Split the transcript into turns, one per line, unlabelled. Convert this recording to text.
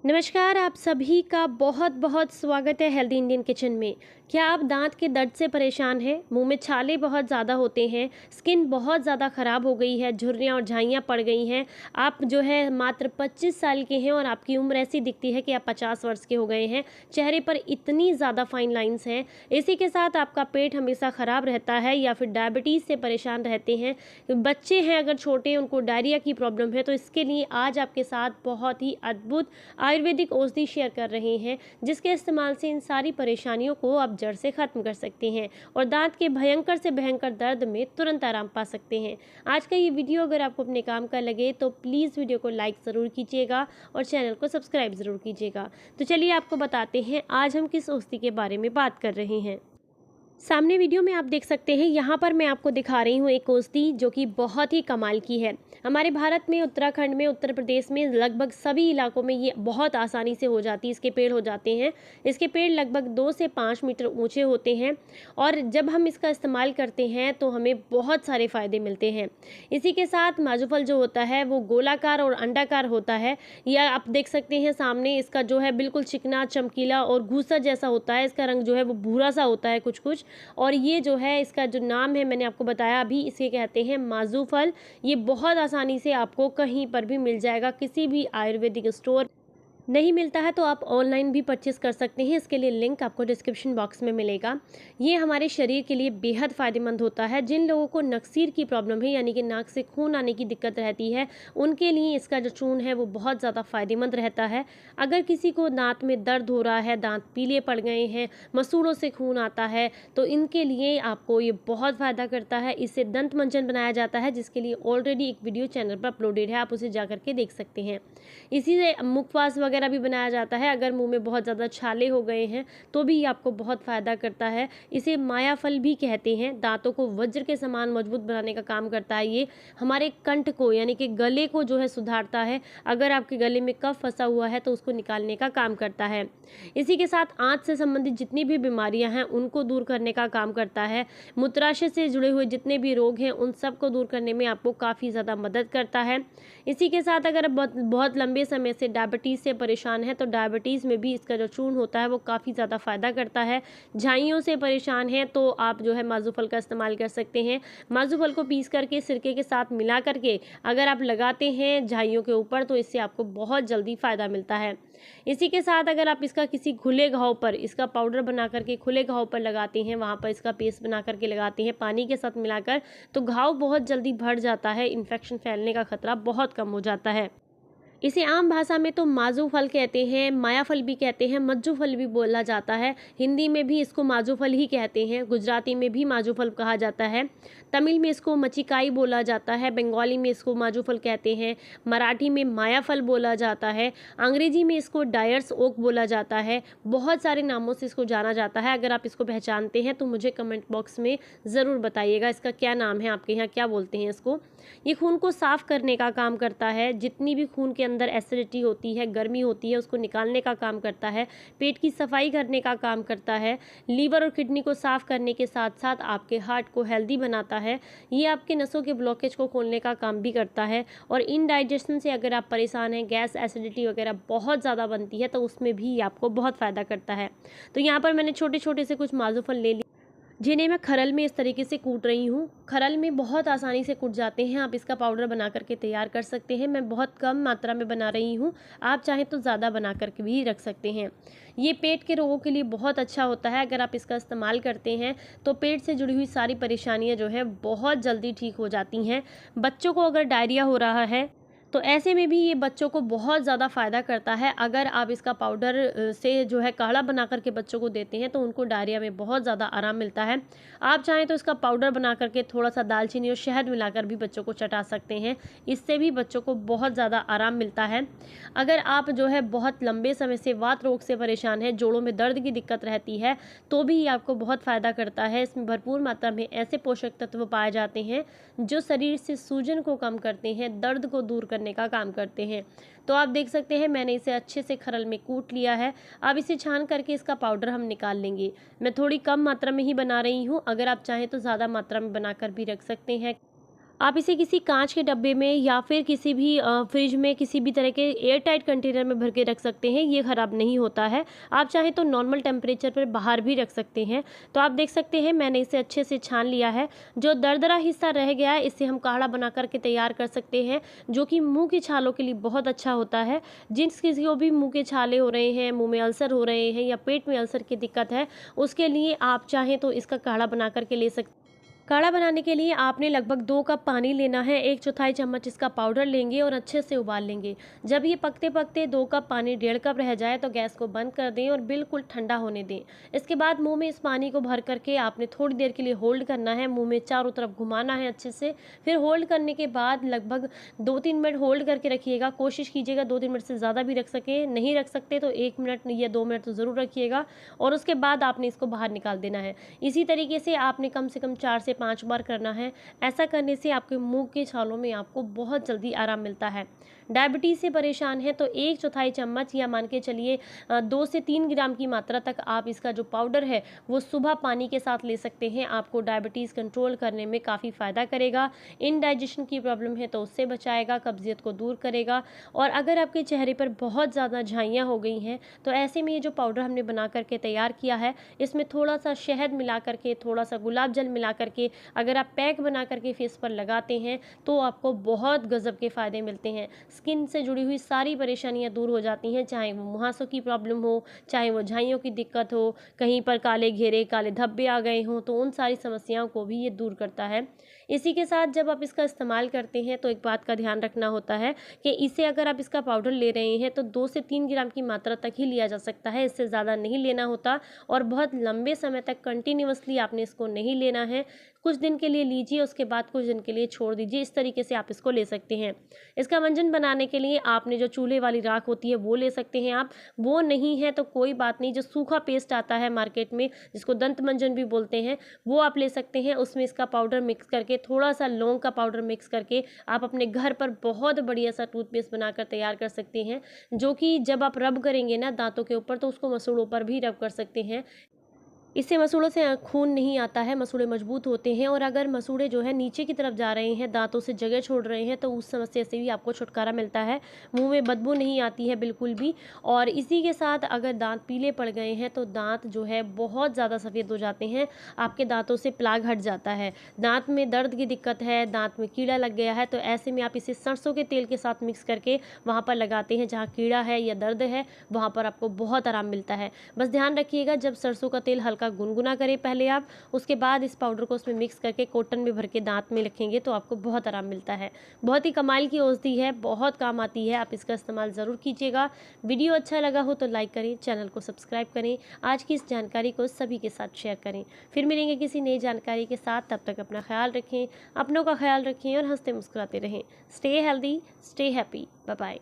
नमस्कार, आप सभी का बहुत बहुत स्वागत है हेल्दी इंडियन किचन में। क्या आप दांत के दर्द से परेशान हैं? मुंह में छाले बहुत ज़्यादा होते हैं, स्किन बहुत ज़्यादा ख़राब हो गई है, झुर्रियाँ और झाइयाँ पड़ गई हैं। आप जो है मात्र 25 साल के हैं और आपकी उम्र ऐसी दिखती है कि आप 50 वर्ष के हो गए हैं। चेहरे पर इतनी ज़्यादा फाइन लाइंस हैं। इसी के साथ आपका पेट हमेशा ख़राब रहता है या फिर डायबिटीज़ से परेशान रहते हैं। बच्चे हैं अगर छोटे, उनको डायरिया की प्रॉब्लम है, तो इसके लिए आज आपके साथ बहुत ही अद्भुत आयुर्वेदिक औषधि शेयर कर रहे हैं, जिसके इस्तेमाल से इन सारी परेशानियों को आप जड़ से ख़त्म कर सकते हैं और दांत के भयंकर से भयंकर दर्द में तुरंत आराम पा सकते हैं। आज का ये वीडियो अगर आपको अपने काम का लगे तो प्लीज़ वीडियो को लाइक ज़रूर कीजिएगा और चैनल को सब्सक्राइब ज़रूर कीजिएगा। तो चलिए आपको बताते हैं आज हम किस औषधि के बारे में बात कर रहे हैं। सामने वीडियो में आप देख सकते हैं, यहाँ पर मैं आपको दिखा रही हूँ एक औषधि जो कि बहुत ही कमाल की है। हमारे भारत में, उत्तराखंड में, उत्तर प्रदेश में लगभग सभी इलाकों में ये बहुत आसानी से हो जाती है। इसके पेड़ हो जाते हैं। इसके पेड़ लगभग 2 से 5 मीटर ऊंचे होते हैं और जब हम इसका इस्तेमाल करते हैं तो हमें बहुत सारे फ़ायदे मिलते हैं। इसी के साथ माजूफल जो होता है वो गोलाकार और अंडाकार होता है। यह आप देख सकते हैं सामने, इसका जो है बिल्कुल चिकना, चमकीला और घूसा जैसा होता है। इसका रंग जो है वो भूरा सा होता है कुछ कुछ। और ये जो है इसका जो नाम है मैंने आपको बताया अभी, इसे कहते हैं माजूफल। ये बहुत आसानी से आपको कहीं पर भी मिल जाएगा, किसी भी आयुर्वेदिक स्टोर। नहीं मिलता है तो आप ऑनलाइन भी परचेस कर सकते हैं। इसके लिए लिंक आपको डिस्क्रिप्शन बॉक्स में मिलेगा। ये हमारे शरीर के लिए बेहद फ़ायदेमंद होता है। जिन लोगों को नकसीर की प्रॉब्लम है यानी कि नाक से खून आने की दिक्कत रहती है, उनके लिए इसका जो चूर्ण है वो बहुत ज़्यादा फ़ायदेमंद रहता है। अगर किसी को दांत में दर्द हो रहा है, दांत पीले पड़ गए हैं, मसूड़ों से खून आता है, तो इनके लिए आपको ये बहुत फ़ायदा करता है। इससे दंत मंजन बनाया जाता है, जिसके लिए ऑलरेडी एक वीडियो चैनल पर अपलोडेड है, आप उसे जा करके देख सकते हैं। इसी से मुखवास वगैरह भी बनाया जाता है। अगर मुंह में बहुत ज़्यादा छाले हो गए हैं तो भी ये आपको बहुत फ़ायदा करता है। इसे माया फल भी कहते हैं। दांतों को वज्र के समान मजबूत बनाने का काम करता है। ये हमारे कंठ को यानी कि गले को जो है सुधारता है। अगर आपके गले में कफ फंसा हुआ है तो उसको निकालने का काम करता है। इसी के साथ आंत से संबंधित जितनी भी बीमारियां हैं उनको दूर करने का काम करता है। मूत्राशय से जुड़े हुए जितने भी रोग हैं उन सब को दूर करने में आपको काफ़ी ज़्यादा मदद करता है। इसी के साथ अगर बहुत लंबे समय से डायबिटीज़ से परेशान है तो डायबिटीज़ में भी इसका जो चूर्ण होता है वो काफ़ी ज़्यादा फ़ायदा करता है। झाइयों से परेशान हैं तो आप जो है माजूफल का इस्तेमाल कर सकते हैं। माजूफल को पीस करके सिरके के साथ मिला करके अगर आप लगाते हैं झाइयों के ऊपर तो इससे आपको बहुत जल्दी फ़ायदा मिलता है। इसी के साथ अगर आप इसका किसी खुले घाव पर इसका पाउडर बना करके खुले घाव पर लगाते हैं, वहाँ पर इसका पेस्ट बना करके लगाते हैं पानी के साथ मिलाकर, तो घाव बहुत जल्दी भर जाता है। इन्फेक्शन फैलने का खतरा बहुत कम हो जाता है। इसे आम भाषा में तो माजू फल कहते हैं, माया फल भी कहते हैं, मज्जू फल भी बोला जाता है। हिंदी में भी इसको माजू फल ही कहते हैं, गुजराती में भी माजू फल कहा जाता है, तमिल में इसको मचिकाई बोला जाता है, बंगाली में इसको माजू फल कहते हैं, मराठी में माया फल बोला जाता है, अंग्रेजी में इसको डायर्स ओक बोला जाता है। बहुत सारे नामों से इसको जाना जाता है। अगर आप इसको पहचानते हैं तो मुझे कमेंट बॉक्स में ज़रूर बताइएगा इसका क्या नाम है, आपके यहाँ क्या बोलते हैं इसको। ये खून को साफ़ करने का काम करता है। जितनी भी खून के अंदर एसिडिटी होती है, गर्मी होती है, उसको निकालने का काम करता है। पेट की सफाई करने का काम करता है। लीवर और किडनी को साफ़ करने के साथ साथ आपके हार्ट को हेल्दी बनाता है। ये आपके नसों के ब्लॉकेज को खोलने का काम भी करता है। और इनडाइजेशन से अगर आप परेशान हैं, गैस एसिडिटी वगैरह बहुत ज़्यादा बनती है, तो उसमें भी आपको बहुत फ़ायदा करता है। तो यहाँ पर मैंने छोटे छोटे से कुछ माजूफल ले लिए, जिन्हें मैं खरल में इस तरीके से कूट रही हूँ। खरल में बहुत आसानी से कूट जाते हैं। आप इसका पाउडर बना करके तैयार कर सकते हैं। मैं बहुत कम मात्रा में बना रही हूँ, आप चाहें तो ज़्यादा बना करके भी रख सकते हैं। ये पेट के रोगों के लिए बहुत अच्छा होता है। अगर आप इसका इस्तेमाल करते हैं तो पेट से जुड़ी हुई सारी परेशानियाँ जो है बहुत जल्दी ठीक हो जाती हैं। बच्चों को अगर डायरिया हो रहा है तो ऐसे में भी ये बच्चों को बहुत ज़्यादा फ़ायदा करता है। अगर आप इसका पाउडर से जो है काढ़ा बना करके बच्चों को देते हैं तो उनको डायरिया में बहुत ज़्यादा आराम मिलता है। आप चाहें तो इसका पाउडर बना करके थोड़ा सा दालचीनी और शहद मिलाकर भी बच्चों को चटा सकते हैं। इससे भी बच्चों को बहुत ज़्यादा आराम मिलता है। अगर आप जो है बहुत लंबे समय से वात रोग से परेशान है, जोड़ों में दर्द की दिक्कत रहती है, तो भी ये आपको बहुत फ़ायदा करता है। इसमें भरपूर मात्रा में ऐसे पोषक तत्व पाए जाते हैं जो शरीर से सूजन को कम करते हैं, दर्द को दूर करने का काम करते हैं। तो आप देख सकते हैं मैंने इसे अच्छे से खरल में कूट लिया है। अब इसे छान करके इसका पाउडर हम निकाल लेंगे। मैं थोड़ी कम मात्रा में ही बना रही हूँ, अगर आप चाहें तो ज़्यादा मात्रा में बनाकर भी रख सकते हैं। आप इसे किसी कांच के डब्बे में या फिर किसी भी फ्रिज में किसी भी तरह के एयर टाइट कंटेनर में भर के रख सकते हैं, ये ख़राब नहीं होता है। आप चाहें तो नॉर्मल टेम्परेचर पर बाहर भी रख सकते हैं। तो आप देख सकते हैं मैंने इसे अच्छे से छान लिया है। जो दरदरा हिस्सा रह गया है इससे हम काढ़ा बना करके तैयार कर सकते हैं, जो कि मुँह की छालों के लिए बहुत अच्छा होता है। जिस किसी को भी मुँह के छाले हो रहे हैं, मुँह में अल्सर हो रहे हैं या पेट में अल्सर की दिक्कत है, उसके लिए आप चाहें तो इसका काढ़ा बना करके ले सकते। काढ़ा बनाने के लिए आपने लगभग 2 कप पानी लेना है, 1/4 चम्मच इसका पाउडर लेंगे और अच्छे से उबाल लेंगे। जब ये पकते-पकते 2 कप पानी 1.5 कप रह जाए तो गैस को बंद कर दें और बिल्कुल ठंडा होने दें। इसके बाद मुँह में इस पानी को भर करके आपने थोड़ी देर के लिए होल्ड करना है, मुँह में चारों तरफ घुमाना है अच्छे से। फिर होल्ड करने के बाद लगभग 2-3 मिनट होल्ड करके रखिएगा। कोशिश कीजिएगा 2-3 मिनट से ज़्यादा भी रख सकें, नहीं रख सकते तो 1 मिनट या 2 मिनट तो ज़रूर रखिएगा और उसके बाद आपने इसको बाहर निकाल देना है। इसी तरीके से आपने कम से कम 4 से 5 बार करना है। ऐसा करने से आपके मुंह के छालों में आपको बहुत जल्दी आराम मिलता है। डायबिटीज़ से परेशान हैं तो 1/4 चम्मच या मान के चलिए 2 से 3 ग्राम की मात्रा तक आप इसका जो पाउडर है वो सुबह पानी के साथ ले सकते हैं। आपको डायबिटीज़ कंट्रोल करने में काफ़ी फ़ायदा करेगा। इनडाइजेशन की प्रॉब्लम है तो उससे बचाएगा, कब्जियत को दूर करेगा। और अगर आपके चेहरे पर बहुत ज़्यादा झाइयाँ हो गई हैं तो ऐसे में ये जो पाउडर हमने बना करके तैयार किया है, इसमें थोड़ा सा शहद मिला करके, थोड़ा सा गुलाब जल मिला करके अगर आप पैक बना करके फेस पर लगाते हैं तो आपको बहुत गजब के फ़ायदे मिलते हैं। स्किन से जुड़ी हुई सारी परेशानियां दूर हो जाती हैं, चाहे वो मुहासों की प्रॉब्लम हो, चाहे वो झाइयों की दिक्कत हो, कहीं पर काले घेरे, काले धब्बे आ गए हों, तो उन सारी समस्याओं को भी ये दूर करता है। इसी के साथ जब आप इसका इस्तेमाल करते हैं तो एक बात का ध्यान रखना होता है कि इसे अगर आप इसका पाउडर ले रहे हैं तो 2 से 3 ग्राम की मात्रा तक ही लिया जा सकता है, इससे ज़्यादा नहीं लेना होता। और बहुत लंबे समय तक कंटिन्यूअसली आपने इसको नहीं लेना है। कुछ दिन के लिए लीजिए, उसके बाद कुछ दिन के लिए छोड़ दीजिए। इस तरीके से आप इसको ले सकते हैं। इसका मंजन बनाने के लिए आपने जो चूल्हे वाली राख होती है वो ले सकते हैं आप। वो नहीं है तो कोई बात नहीं, जो सूखा पेस्ट आता है मार्केट में जिसको दंत मंजन भी बोलते हैं, वो आप ले सकते हैं। उसमें इसका पाउडर मिक्स करके, थोड़ा सा लौंग का पाउडर मिक्स करके आप अपने घर पर बहुत बढ़िया सा टूथपेस्ट बनाकर तैयार कर सकते हैं, जो कि जब आप रब करेंगे ना दांतों के ऊपर तो उसको मसूड़ों पर भी रब कर सकते हैं। इससे मसूड़ों से खून नहीं आता है, मसूड़े मजबूत होते हैं। और अगर मसूड़े जो है नीचे की तरफ जा रहे हैं, दांतों से जगह छोड़ रहे हैं, तो उस समस्या से भी आपको छुटकारा मिलता है। मुंह में बदबू नहीं आती है बिल्कुल भी। और इसी के साथ अगर दांत पीले पड़ गए हैं तो दांत जो है बहुत ज़्यादा सफ़ेद हो जाते हैं, आपके दांतों से प्लाग हट जाता है, दांत में दर्द की दिक्कत है, दांत में कीड़ा लग गया है, तो ऐसे में आप इसे सरसों के तेल के साथ मिक्स करके वहाँ पर लगाते हैं जहाँ कीड़ा है या दर्द है, वहाँ पर आपको बहुत आराम मिलता है। बस ध्यान रखिएगा जब सरसों का तेल हल्का गुनगुना करें पहले आप, उसके बाद इस पाउडर को उसमें मिक्स करके कॉटन में भर के दांत में रखेंगे तो आपको बहुत आराम मिलता है। बहुत ही कमाल की औषधि है, बहुत काम आती है, आप इसका इस्तेमाल ज़रूर कीजिएगा। वीडियो अच्छा लगा हो तो लाइक करें, चैनल को सब्सक्राइब करें, आज की इस जानकारी को सभी के साथ शेयर करें। फिर मिलेंगे किसी नई जानकारी के साथ, तब तक अपना ख्याल रखें, अपनों का ख्याल रखें और हंसते मुस्कुराते रहें। Stay healthy, stay happy, bye bye.